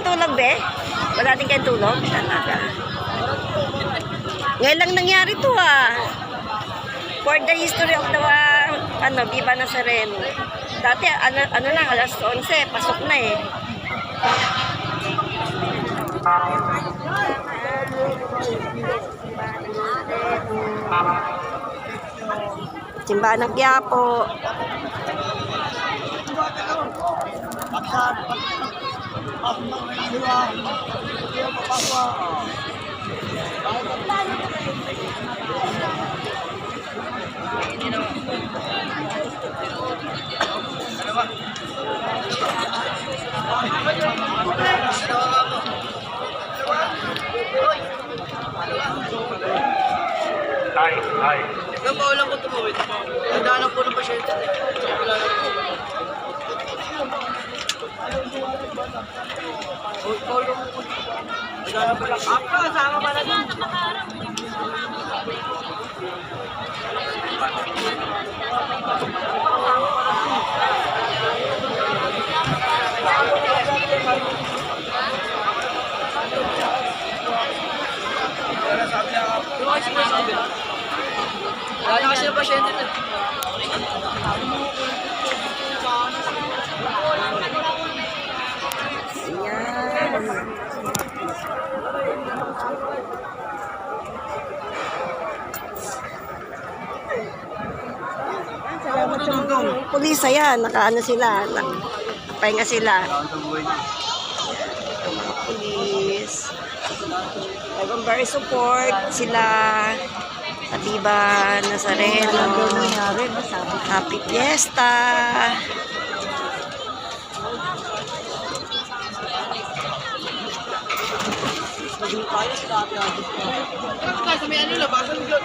tulog, be? Wala din kayong tulog? Talaga. Ngayon lang nangyari to, For the history of the, Viva Nazareno. Dati, ano lang, alas 11, pasok na eh. Simbahan ng Quiapo. Ay. Nang paulang ko tumawid. Nadaanan po ng pasyente. Paulang ko. Nadaanan po lang. Apa, sama pa na doon. Wala na kasi yung pasyente na. Salamat sa mga pulis, ayan, nakaano sila, nakapahinga sila. Pulis. I'm very support sila. Viva Nazareno. Happy Fiesta. Sa may ano, labasan mo yun.